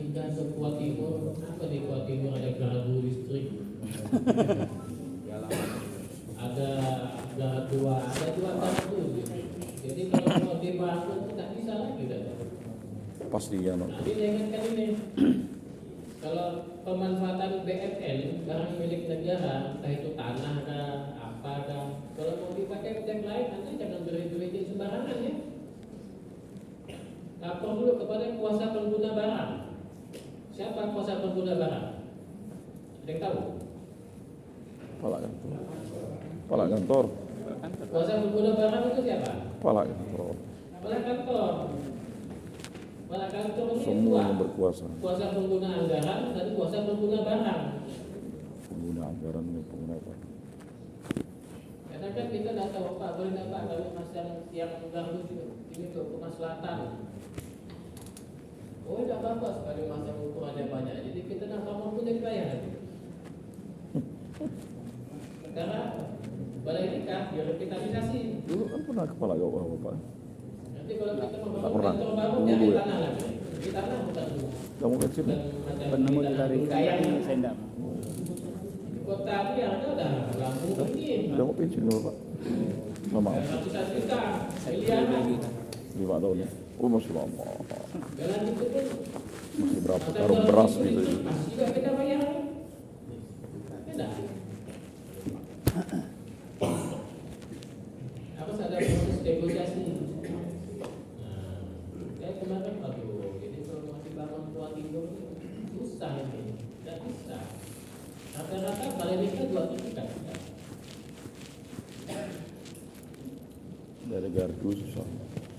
pindah ke Kuala Timur, apa di Kuala Timur ada gardu listrik, ada gardu, ada dua gardu. Jadi kalau mau dibangun tidak bisa lagi dah. Pasti ya. Nanti saya ingatkan ini, kalau pemanfaatan BFN barang milik negara, entah itu tanah kah, apa kah, kalau mau dipakai untuk yang lain, nanti jangan beri sembarangan ya. Lapor dulu kepada kuasa pengguna barang. Siapa kuasa pengguna barang? Ada yang tahu? Kepala kantor. Kuasa pengguna barang itu siapa? Kepala kantor. Kepala kantor. Kepala kantor ini Semua yang berkuasa. Kuasa pengguna anggaran dan kuasa pengguna barang. Pengguna anggaran dan pengguna barang. Karena kan kita tidak tahu Pak, boleh nggak Pak kalau pasang yang gardu ini tuh Kepala Selatan. Oh tidak apa-apa sekali masang ukurannya banyak. Jadi kita nak mampu jadi bayar lagi. Karena balai nikah direvitalisasi. Dulu kan pernah kepala bapak. Nanti kalau kita membangun pernah. kantor baru Dulu jangan ya. tanah lagi. Di tanah bukan dulu. Kamu kecil. Penemu dari kayak sendam. di kota ini ada Lampung tinggi. Kamu pensiun dulu pak. Lama. Ratusan juta miliaran. 5 tahun ya. Oh masih lama. Jalan itu pun Masih berapa karung beras gitu. masih juga kita bayar. Beda. Harus ada proses negosiasi. Nah, saya kemarin aduh, jadi kalau masih bangun Kuala Timur susah ini, tidak bisa. Rata-rata balai nikah 2 tingkat. Dari gardu susah.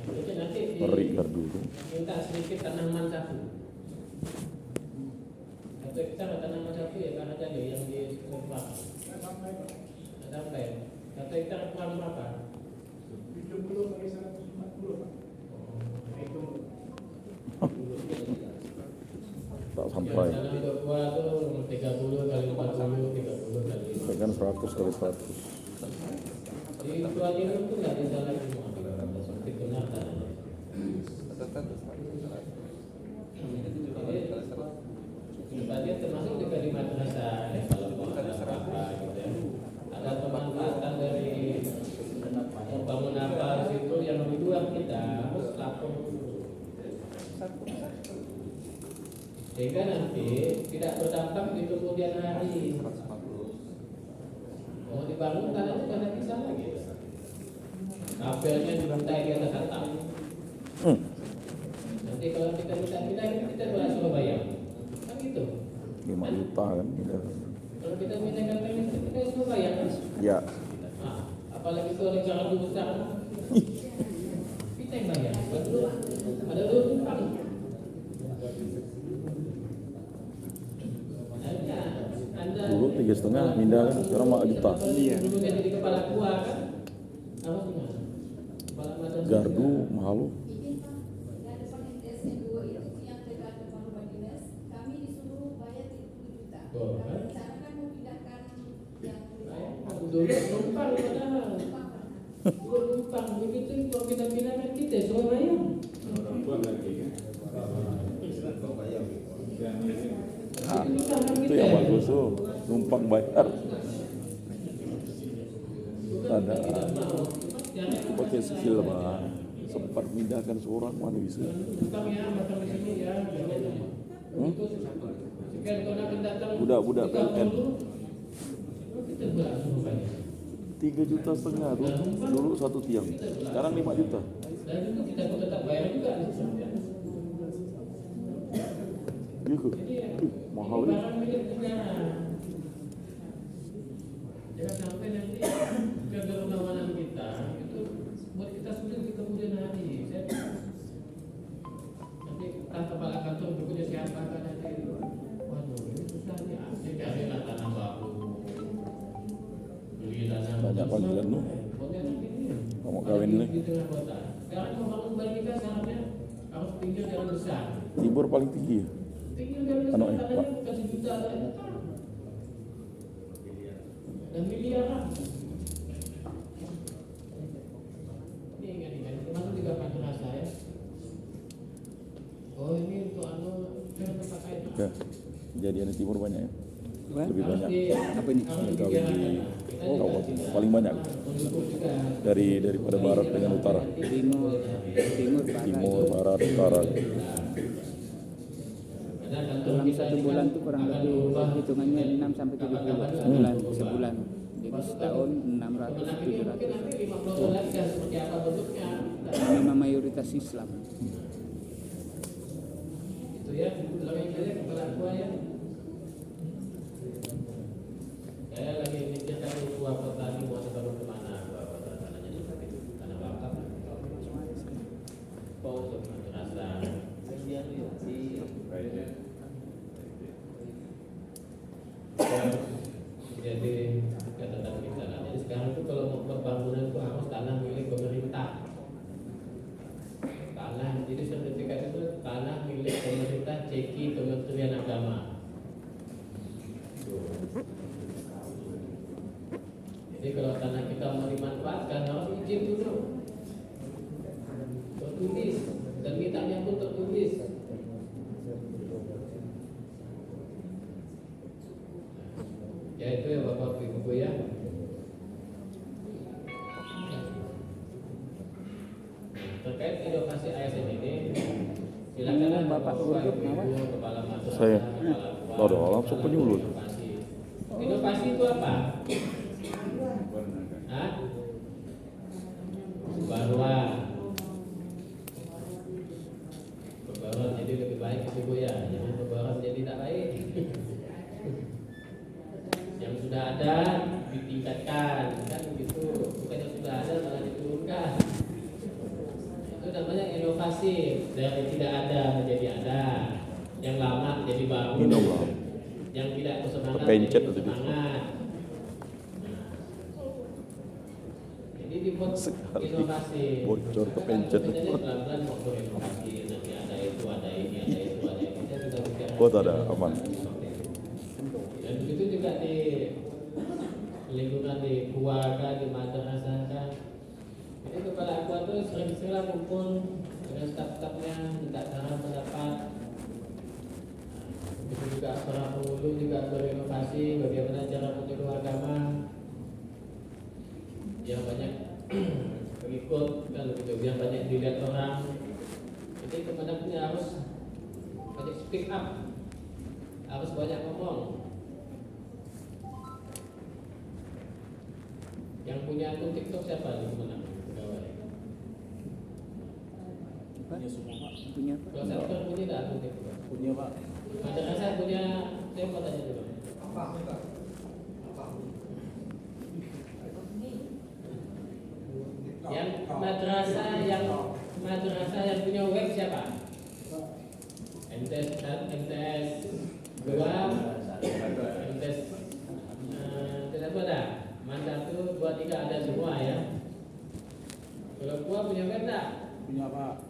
Jadi nanti Ngeri gardu itu. minta sedikit tanaman satu. Satu hektar tanaman satu ya karena jadi yang di Sumatera. Sampai 1 hektar kurang berapa? 70 kali 140 Pak. Itu Tak sampai. tanam buah tuh 30 kali 40, 30 kali 50. Kan 100 kali 100. Di Kuala Timur itu nggak bisa lagi semua. Seperti benar tanahnya. Tadi termasuk juga di madrasah ya, kalau mau ada apa gitu ya. Ada pemanfaatan dari bangun apa di situ yang di luar kita harus lapor dulu. Sehingga nanti tidak berdampak di kemudian hari. Mau dibangun tanahnya tidak bisa lagi. Kabelnya dibantai di atas atap. Nanti kalau kita pindah kita suruh bayar. Kan gitu. 5 juta kan. Kalau kita pindahkan listrik kita suruh bayar kan? Ya. Nah, apalagi itu ada gardu besar. Kita yang bayar. Betul. Ada dulu tumpang. Dulu 3,5 pindah kan. Sekarang 4 juta. Iya. Dulu jadi di kepala kuah kan? Harus gimana? Kepala badan Gardu mahal loh. Izin Pak, nggak ada pakai TSN2 itu yang dekat depan rumah dinas, kami disuruh bayar 30 juta. Oh, Kami kan? rencana kan mau pindahkan yang dulu numpang padahal. Dulu numpang begitu kalau kita pindahkan kita suruh bayar. Nah, itu yang bagus tuh. Numpang bayar. Ada. Pakai skill pak. Sempat pindahkan seorang mana bisa. Numpang ya, makan di sini ya. Sekian kalau nak datang. Budak-budak kita PLN. dulu, kita pula suruh bayar. 3,5 juta tuh. Dulu 1 tiang. Sekarang 5 juta. Dan itu kita pun tetap bayar juga. Gitu. Mahal ya. Barang milik negara. Jangan sampai nanti kedermawanan kita itu buat kita sulit di kemudian hari. Nanti entah kepala kantor berikutnya siapa kan nanti. Waduh, ini susah nih. Asik cari tanah baru. Beli tanah. Banyak panggilan tuh. Banyak ini. Kamu kawin nih. Di tengah kota. Sekarang membangun balai nikah syaratnya harus pinggir jalan besar. Tibur paling tinggi ya. Pinggir jalan besar Pak. tanahnya bukan sejuta dan miliaran. Ini ingat termasuk juga madrasah ya. Oh ini untuk tempat kain. Ya, kejadian di timur banyak ya. Lebih banyak. Apa ini? Oh, paling banyak daripada barat dengan utara. Timur, barat, utara. Dalam satu bulan tuh kurang lebih hitungannya 6 sampai 70 sebulan. Jadi setahun 600-700. Memang mayoritas Islam. Itu ya, kalau yang saya kepala gua ya. Saya lagi mikirkan dua kota ini mau sebaru kemana, tanahnya di tanah wakaf. Untuk terasa. Jadi catatan kita. Jadi sekarang itu kalau mau pembangunan itu harus tanah milik pemerintah. Tanah, jadi sertifikat itu tanah milik pemerintah ceki Kementerian Agama. Jadi kalau tanah kita mau dimanfaatkan harus izin dulu, tertulis dan mintanya pun tertulis. Ya itu ya Bapak Ibu ya. Terkait inovasi ASN ini, silakan Bapak Gurduk, Kepala Madrasah, Saya. Kepala Ada langsung penyuluh. Inovasi itu apa? Hah? Pembaruan jadi lebih baik itu Bu ya, jangan pembaruan jadi tak baik. Yang sudah ada ditingkatkan, kan begitu. Bukan yang sudah ada malah diturunkan. Itu namanya inovasi, dari tidak ada menjadi ada, yang lama jadi baru, Minum lah. yang tidak bersemangat Kepencet jadi atau gitu. bersemangat. Jadi dibuat Sekali inovasi. bocor kepencet. Pelan-pelan mau berinovasi, nanti ada itu, ada ini, ada itu, ada ini. Kita sudah bicara. Oh, tak ada, aman. Dan begitu juga di lingkungan di keluarga, di madrasah kan. Jadi kepala aku itu sering-sering kumpul dengan staf-stafnya, minta saran pendapat. Begitu juga para pengulu juga berinovasi bagaimana cara menyuruh agama yang banyak pengikut kan begitu, yang banyak dilihat orang. Jadi kemudian harus banyak speak up, harus banyak ngomong. Yang punya akun TikTok siapa nih kemenang? Pegawai. Punya apa? Kalau saya punya tidak akun TikTok. Punya Pak. Madrasah punya, saya mau tanya dulu. Yang madrasah yang punya web siapa? MTS 2, MTS tidak ada. Man 1, 2, 3 ada semua ya. Kalau gua punya web tak? Punya Pak.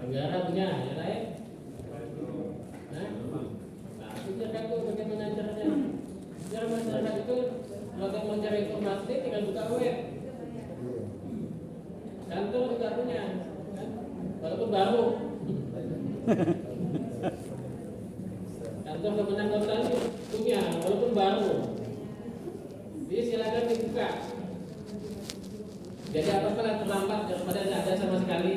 Negara punya, yang lain? Nah, ajarkan tuh bagaimana caranya. Cara masyarakat itu kalau mau mencari informasi tinggal buka web. Kantor juga punya, kan? Walaupun baru. Kantor Kemenang Kota itu punya, walaupun baru. Jadi silakan dibuka. Jadi apa-apa terlambat daripada tidak ada sama sekali.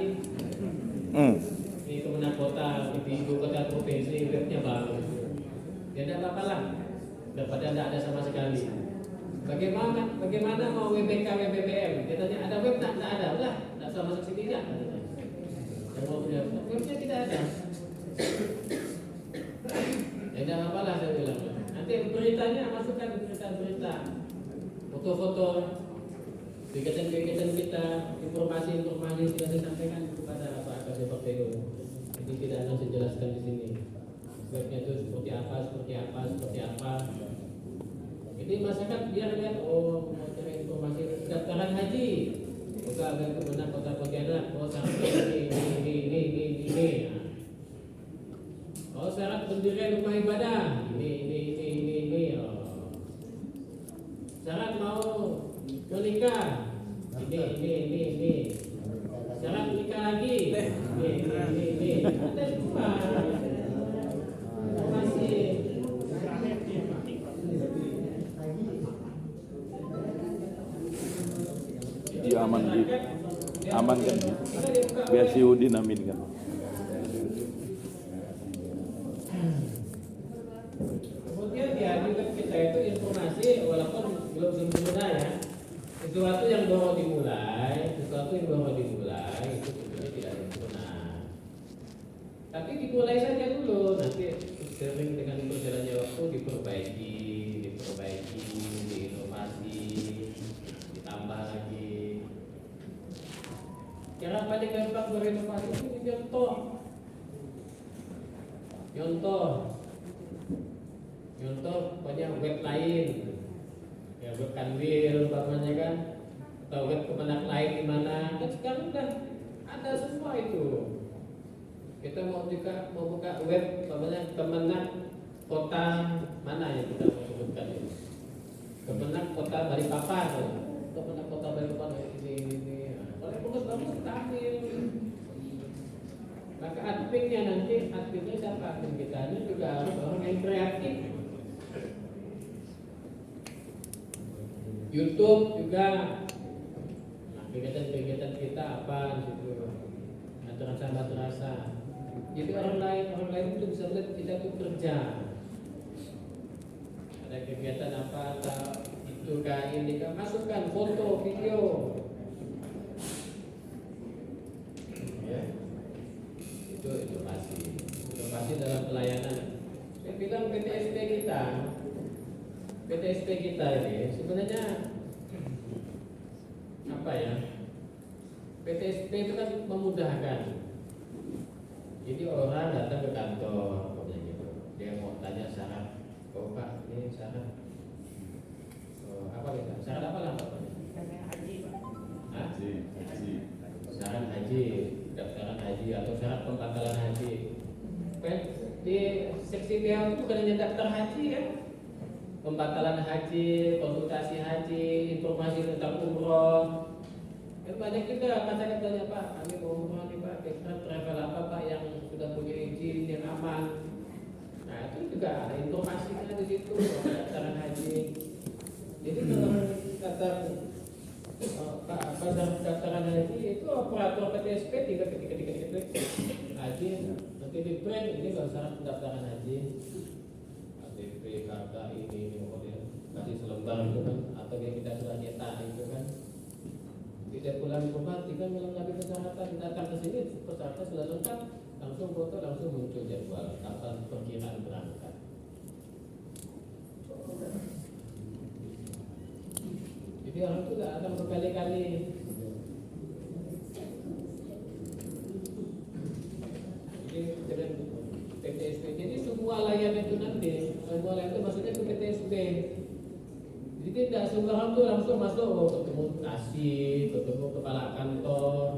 Di Kemenang Kota, di ibu kota provinsi webnya baru. Jadi apa-apa lah daripada tidak ada sama sekali. Bagaimana mau WBK, WBBM? Dia tanya ada web tak? Tidak ada, udah, tidak usah masuk sini ya. Yang mau punya webnya tidak ada. Ya tidak apa-apa lah saya bilang. Nanti beritanya masukkan berita-berita, foto-foto, kegiatan-kegiatan kita, informasi-informasi sudah saya sampaikan kepada Pak Kasih Portego. Jadi tidak harus dijelaskan di sini. Webnya itu seperti apa. Jadi masyarakat biar lihat, oh mau cari informasi daftaran haji, buka web Kemenang Kota Pontianak, oh syaratnya ini. Oh syarat pendirian rumah ibadah, ini. Oh. Syarat mau menikah, ini. Syarat nikah lagi, ini. Ada semua. aman gitu. Aman kan gitu. Biar si Udin amin kan. Kemudian ya juga kita itu informasi walaupun belum sempurna ya, sesuatu yang baru dimulai itu sebenarnya tidak sempurna. Tapi dimulai saja dulu, nanti sering dengan berjalannya waktu diperbaiki, diinovasi, ditambah lagi. Cara paling gampang berinovasi itu Contoh banyak web lain, ya web Kanwil umpamanya kan, atau web Kemenak lain di mana, kan sekarang udah ada semua itu. Kita mau buka web umpamanya Kemenak kota mana yang kita mau sebutkan ini? Kemenak kota Balikpapan, Kemenak kota Balikpapan ini. Kalau bagus kita ambil. Maka adminnya siapa? Admin kita ini juga harus orang yang kreatif. YouTube juga, nah, kegiatan kita apa gitu, madrasah. Jadi orang lain itu bisa lihat kita tuh kerja. Ada kegiatan apa atau itu ini kan masukkan foto, video. Ya. Itu pasti dalam pelayanan. Saya bilang PTSP kita ini sebenarnya apa ya? PTSP itu kan memudahkan. Jadi orang datang ke kantor, gitu. Dia mau tanya syarat, Pak, ini syarat apa gitu? Syarat apa lah Pak? Haji. Syarat haji, daftaran haji atau syarat pembatalan haji. Di seksi PH itu bukan hanya daftar haji kan? Pembatalan haji, konsultasi haji, informasi tentang umroh. Kan banyak juga masyarakat tanya, Pak, kami mau umroh nih Pak, kira travel apa Pak yang sudah punya izin yang aman. Nah itu juga ada informasinya di situ, daftaran haji. Jadi kalau daftar daftaran haji itu operator PTSP tiga haji nanti di print ini kalau syarat pendaftaran haji KTP, KK ini kemudian kasih selembar itu kan, atau yang kita sudah nyetak itu kan, tidak pulang ke rumah tinggal melengkapi persyaratan, datang ke sini persyaratan sudah lengkap, langsung foto, langsung muncul jadwal kapan perkiraan berangkat. Jadi orang itu tidak akan berkali-kali. Jadi dengan PTSP, jadi semua layanan itu nanti, semua layanan itu maksudnya ke PTSP. Jadi tidak semua orang itu langsung masuk, ketemu kasih, ketemu kepala kantor.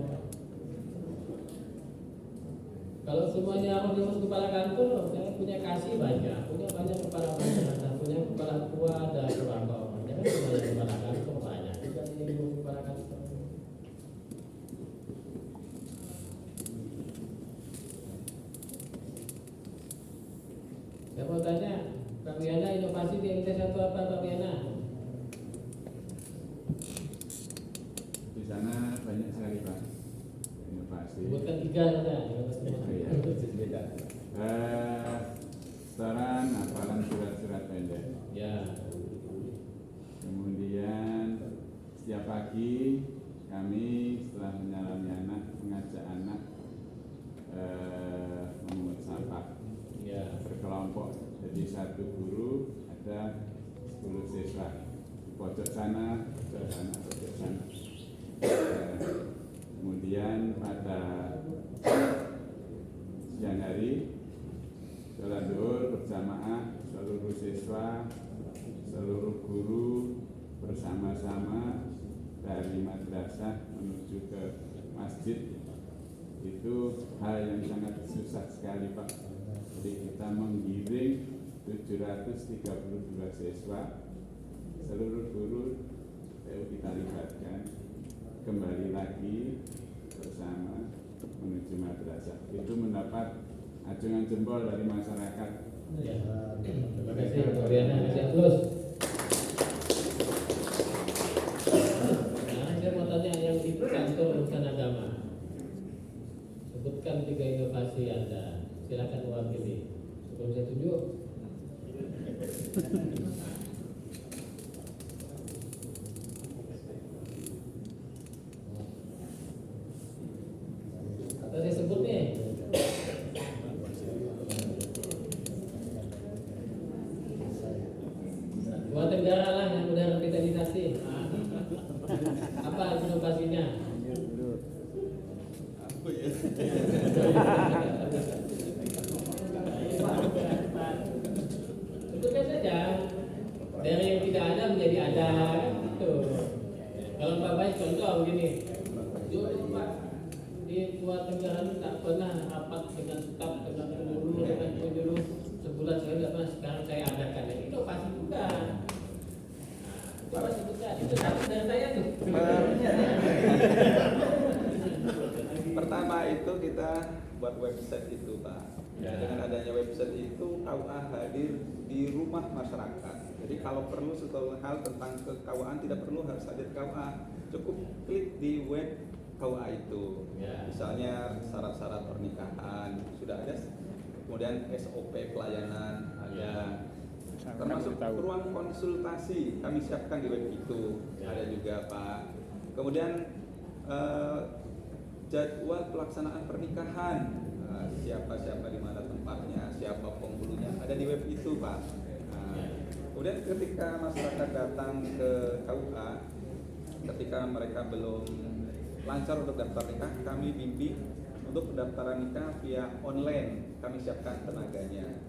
Kalau semuanya harus masuk kepala kantor, saya punya kasih banyak, punya banyak kepala kantor, punya kepala tua ada berapa orang. Jangan semuanya kepala kantor banyak, juga jadi kepala kantor. Saya mau tanya, Pak Wiana, inovasi di MT1 apa Pak Wiana? Di sana banyak sekali Pak inovasi. Sebutkan 3 saja. Setoran hafalan surat-surat pendek. Ya. Kemudian setiap pagi kami setelah menyalami anak, mengajak anak memungut sampah. Ya. Berkelompok, jadi satu guru ada 10 siswa, pojok sana, pojok sana, pojok sana. Kemudian pada siang hari sholat zuhur berjamaah, seluruh siswa, seluruh guru bersama-sama dari madrasah menuju ke masjid. Itu hal yang sangat susah sekali Pak. Jadi kita menggiring 732 siswa, seluruh guru kita libatkan kembali lagi bersama menuju madrasah. Itu mendapat acungan jempol dari masyarakat. Ya. Terima kasih Pak Wiana. Terus. Nah, saya mau tanya yang di sebutkan 3 inovasi Anda. Silakan mewakili. Sebelum saya tunjuk. Atau saya sebut nih. Dua negara lah yang udah revitalisasi. Apa inovasinya? Sebutkan saja. Dari yang tidak ada menjadi ada, kan gitu. Kalau Pak Baik contoh begini, dulu Pak di luar negara ini tak pernah rapat dengan staf, dengan penyuluh sebulan saya tidak pernah. Sekarang saya adakan, ini inovasi juga. Coba sebutkan, itu satu dari saya tuh. Pertama itu kita buat website itu, Pak. Ya. Dengan adanya website itu KUA hadir di rumah masyarakat. Jadi kalau perlu suatu hal tentang ke-KUA tidak perlu harus hadir KUA, cukup klik di web KUA itu. Ya. Misalnya syarat-syarat pernikahan sudah ada, kemudian SOP pelayanan ada. Termasuk ruang konsultasi kami siapkan di web itu, ada juga Pak. Kemudian jadwal pelaksanaan pernikahan, siapa di mana tempatnya, siapa penghulunya, ada di web itu Pak. Kemudian ketika masyarakat datang ke KUA, ketika mereka belum lancar untuk daftar nikah, kami bimbing untuk pendaftaran nikah via online, kami siapkan tenaganya.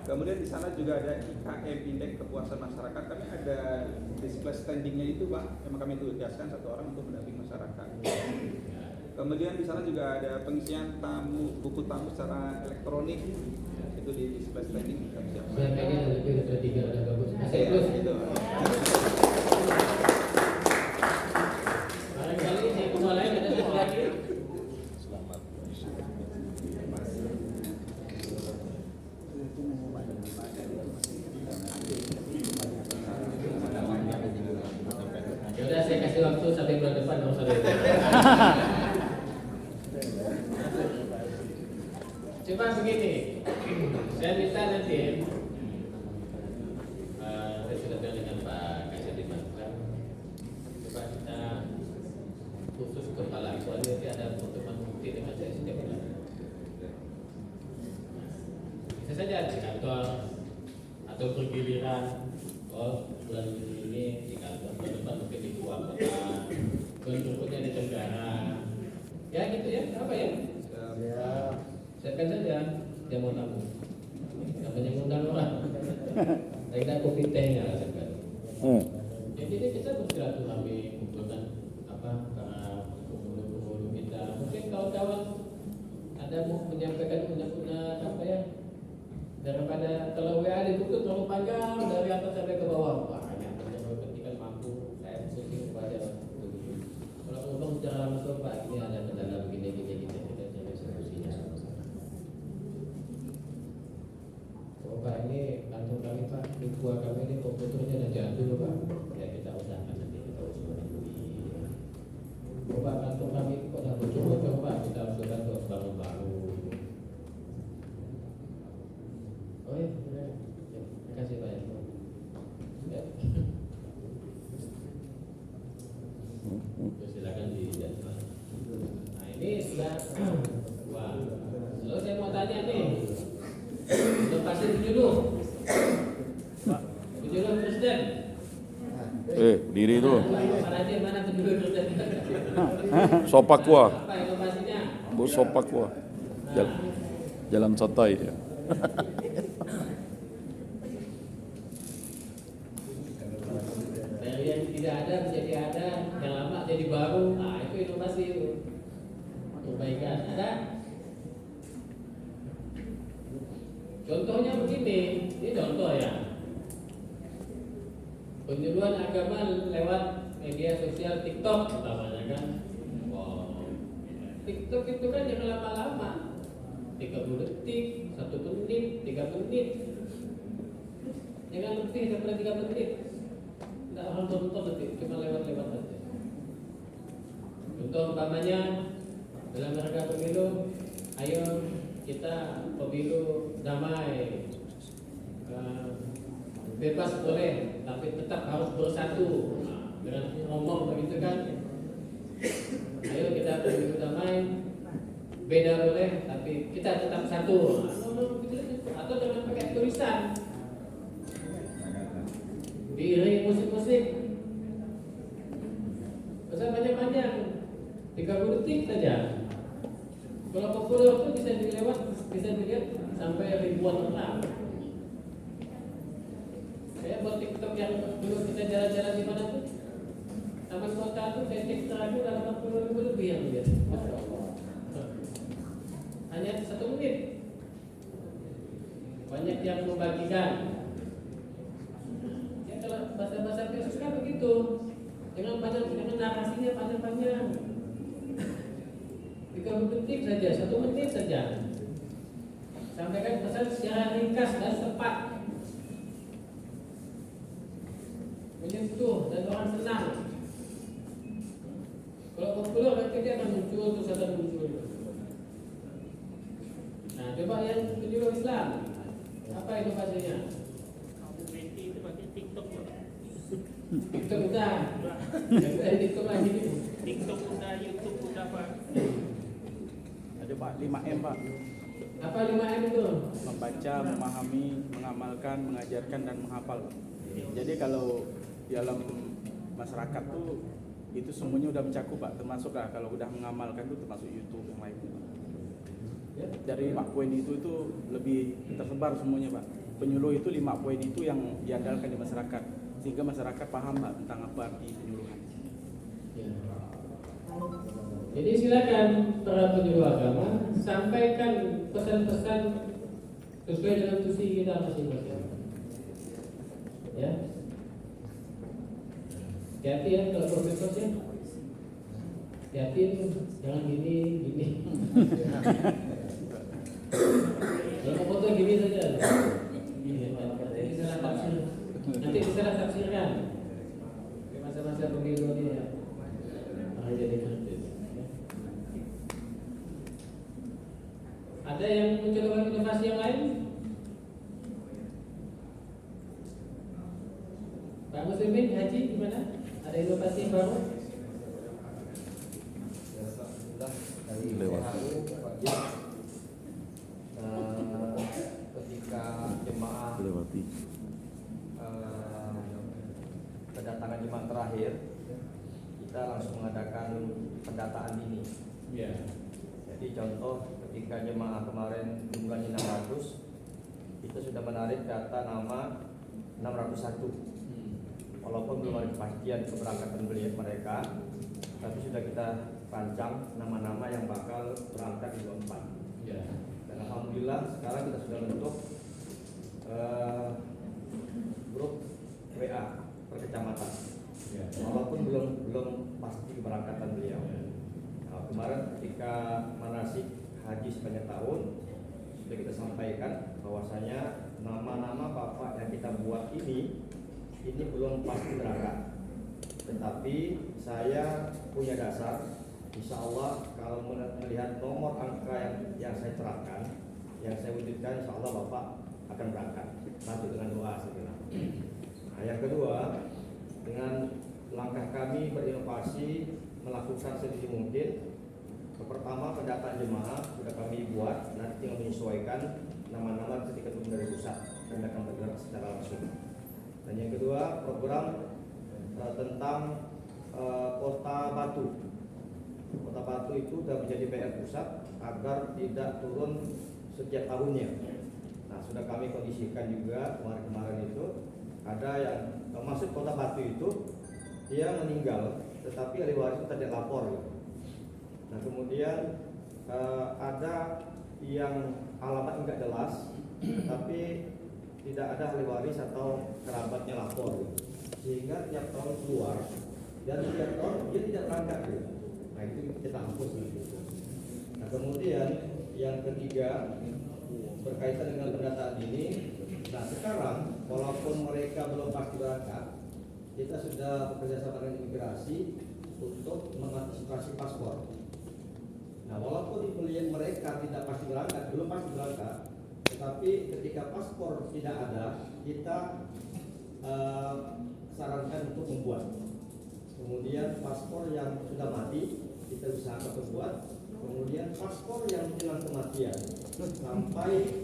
Kemudian di sana juga ada IKM, Indeks Kepuasan Masyarakat. Kami ada display standingnya itu Pak, memang kami tugaskan 1 orang untuk mendampingi masyarakat. Kemudian di sana juga ada pengisian buku tamu secara elektronik, itu di display standing kami siapkan. Saya kayaknya lebih dari 3 udah bagus. Masih Ya, terus. itu. Barangkali di rumah lain ada satu lagi. Yaudah saya kasih waktu sampai bulan depan dong saudara. Cuma begini, saya minta nanti saya sudah bilang dengan Pak Kasih Dimakan, coba kita khusus kepala kecuali nanti ada pertemuan bukti dengan saya setiap bulan. Bisa saja di kantor atau bergiliran. Oh, bulan ini di kantor, bulan depan mungkin di luar kota, bulan berikutnya di Tenggara. Ya gitu ya, apa ya? Siapkan saja dia mau tamu. Namanya ngundang orang. Kita kopi tehnya lah siapkan. Jadi kita bersilaturahmi kumpulkan apa para penghulu kita. Mungkin kawan-kawan ada mau menyampaikan punya apa ya? Daripada kalau WA ditutup terlalu panjang dari atas sampai ke bawah, banyak ketika mampu saya pusing kepada kalau ngomong secara langsung Pak ini ada kendala begini kita cari solusinya. Oh Pak ini kantor kami Pak, di gua kami ini komputernya ada jadul Pak, ya kita usahakan nanti kita usulkan dulu. Oh Pak kantor kami kok ada bocor Pak, kita usulkan untuk bangun baru. Oh ya, terima kasih Pak. Ya. Silakan dijadwal. Nah ini sudah wah. Lalu saya mau tanya nih, inovasi penyuluh presiden. Diri itu. Mana aja mana penyuluh presiden? Sopak gua. Apa inovasinya? Bos sopak gua. Jalan santai ya. Dari yang tidak ada menjadi ada, yang lama jadi baru. Nah itu inovasi itu. Perbaikan ada. Contohnya begini, ini contoh ya. Penyuluhan agama lewat media sosial TikTok utamanya kan. Wow. TikTok itu kan yang lama-lama. 30 detik, 1 menit, 3 menit. Jangan lebih daripada 3 menit. Tidak harus nonton detik, cuma lewat-lewat saja. Contoh utamanya dalam rangka pemilu ayo kita pemilu damai, bebas boleh, tapi tetap harus bersatu. Dengan ngomong begitu kan, ayo kita pemilu damai, beda boleh, tapi kita tetap satu. Atau dengan pakai tulisan, diiringi musik-musik, pesan panjang-panjang, 30 detik saja. Kalau populer itu bisa dilihat sampai ribuan orang. Saya buat TikTok yang dulu kita jalan-jalan di mana tuh, taman kota tuh, saya cek terakhir udah 80.000 lebih yang lihat. Hanya 1 menit. Banyak yang membagikan. Ya kalau bahasa Yesus kan begitu, dengan narasinya panjang-panjang. 30 detik saja, 1 menit saja. Sampaikan pesan secara ringkas dan tepat, menyentuh dan orang senang. Kalau populer nanti dia akan muncul, terus akan muncul. Nah, coba yang penyuluh Islam, apa inovasinya? itu pakai TikTok, Pak. TikTok udah, yang dari TikTok lagi nih. TikTok udah, YouTube udah, Pak. Ada Pak, 5M Pak. Apa 5M itu? Membaca, memahami, mengamalkan, mengajarkan, dan menghafal. Jadi kalau di dalam masyarakat tuh itu semuanya udah mencakup Pak, termasuk lah kalau udah mengamalkan itu termasuk YouTube yang lain. Ya. Dari 5 poin itu lebih tersebar semuanya Pak. Penyuluh itu 5 poin itu yang diandalkan di masyarakat, sehingga masyarakat paham Pak tentang apa arti penyuluhan. Ya. Jadi silakan para penyuluh agama sampaikan pesan-pesan sesuai dengan tusi kita masing-masing. Ya. Hati-hati ya kalau profesornya. Hati-hati itu, jangan gini. Kalau foto gini saja. Nanti salah tafsir. Nanti salah tafsirkan. Masa-masa pemilu ini ya. Akan jadi kritis. Ada yang mencoba inovasi yang lain? Pak Muslimin, Haji gimana? Ada inovasi yang baru? Lewat. Ketika jemaah Lewati. kedatangan jemaah terakhir, kita langsung mengadakan pendataan dini. Ya. Jadi contoh ketika jemaah kemarin jumlahnya 600, kita sudah menarik data nama 601. Walaupun belum ada kepastian keberangkatan beliau mereka, tapi sudah kita rancang nama-nama yang bakal berangkat di 24. Ya. Dan alhamdulillah sekarang kita sudah bentuk grup WA per kecamatan. Ya. Walaupun belum pasti keberangkatan beliau. Nah, kemarin ketika manasik haji sepanjang tahun sudah kita sampaikan bahwasanya nama-nama bapak yang kita buat ini belum pasti berangkat. Tetapi saya punya dasar, insya Allah kalau melihat nomor angka yang saya terapkan, yang saya wujudkan, insya Allah bapak akan berangkat. Satu dengan doa saya kira. Nah, yang kedua, dengan langkah kami berinovasi melakukan sedini mungkin. Pertama, pendataan jemaah sudah kami buat, nanti tinggal menyesuaikan nama-nama ketika turun dari pusat, kami akan bergerak secara langsung. Dan yang kedua, program tentang Kota Batu. Kota Batu itu sudah menjadi PR pusat agar tidak turun setiap tahunnya. Nah, sudah kami kondisikan juga kemarin itu ada yang masuk Kota Batu itu dia meninggal, tetapi ahli waris itu tidak lapor. Nah, kemudian ada yang alamat enggak jelas, tapi tidak ada ahli waris atau kerabatnya lapor, sehingga tiap tahun keluar dan tiap tahun dia tidak berangkat. Nah, itu kita hapus. Nah, kemudian yang ketiga berkaitan dengan pendataan ini. Nah, sekarang walaupun mereka belum pasti berangkat, kita sudah bekerja sama dengan imigrasi untuk mengantisipasi paspor. Nah, walaupun klien mereka tidak pasti berangkat, belum pasti berangkat, tetapi ketika paspor tidak ada, kita sarankan untuk membuat. Kemudian paspor yang sudah mati kita usahakan membuat. Kemudian paspor yang hilang kematian sampai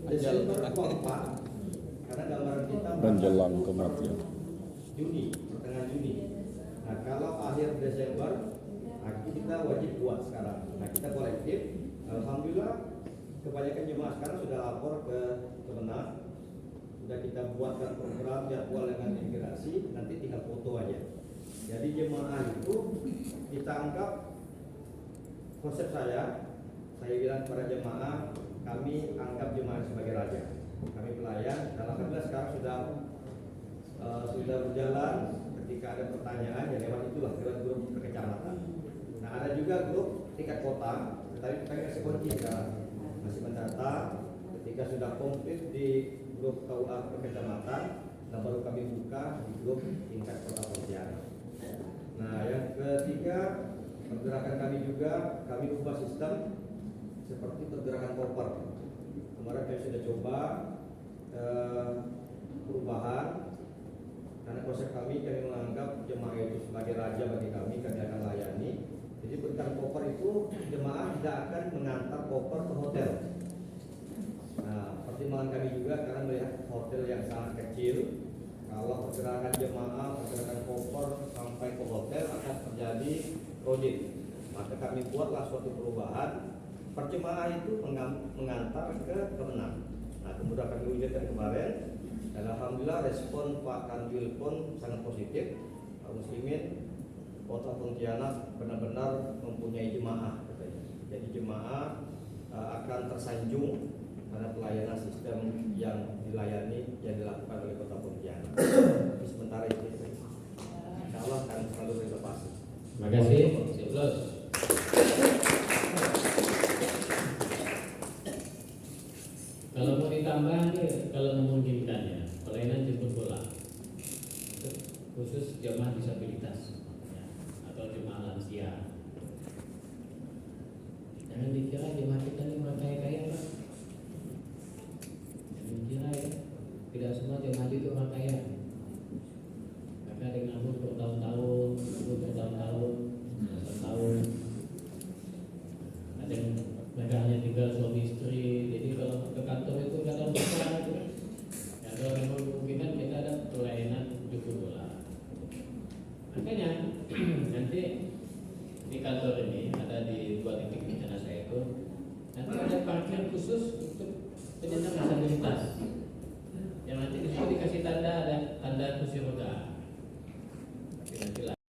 Desember 24, karena gambaran kita menjelang kematian. Juni, pertengahan Juni. Nah, kalau akhir Desember, kita wajib buat sekarang. Nah, kita kolektif. Alhamdulillah, kebanyakan jemaah sekarang sudah lapor ke Kemenang. Sudah kita buatkan program jadwal dengan imigrasi, nanti tinggal foto aja. Jadi jemaah itu kita anggap, konsep saya bilang kepada jemaah, kami anggap jemaah sebagai raja. Kami pelayan. Alhamdulillah sekarang sudah berjalan. Ketika ada pertanyaan, ya lewat itulah, lewat grup kecamatan. Nah, ada juga grup tingkat kota, tetapi kami masih kunci sekarang, masih mendata. Ketika sudah komplit di grup KUA kecamatan, nah baru kami buka di grup tingkat kota Pontianak. Nah, yang ketiga, pergerakan kami juga, kami ubah sistem seperti pergerakan koper. Kemarin kami sudah coba perubahan, karena konsep kami menganggap jemaah itu sebagai raja bagi kami akan layani. Jadi pergerakan koper itu jemaah tidak akan mengantar koper ke hotel. Nah, pertimbangan kami juga karena melihat hotel yang sangat kecil, kalau pergerakan jemaah, pergerakan koper sampai ke hotel akan terjadi crowded. Maka kami buatlah suatu perubahan, perjemaah itu mengantar ke Kemenang. Nah, kemudian kami wujudkan kemarin, dan alhamdulillah respon Pak Kanwil pun sangat positif. Pak Muslimin, Kota Pontianak benar-benar mempunyai jemaah, katanya. Jadi jemaah akan tersanjung karena pelayanan sistem yang dilayani yang dilakukan oleh Kota Pontianak. Tapi sementara itu, insya Allah akan selalu renovasi. Terima kasih. Close. Kalau mau ditambah, kalau memungkinkan ya, pelayanan jemput bola, khusus jemaah disabilitas ya, atau jemaah lansia. Jangan dikira jemaah kita ini orang kaya-kaya, Pak. Jangan dikira ya, tidak semua jemaah itu orang kaya. Mereka ada yang nganggur bertahun-tahun, tahun. Ada yang mereka hanya tinggal suami istri. Jadi kalau ke kantor itu kadang besar gitu. Ya kalau memang kemungkinan kita ada pelayanan jemput bola. Makanya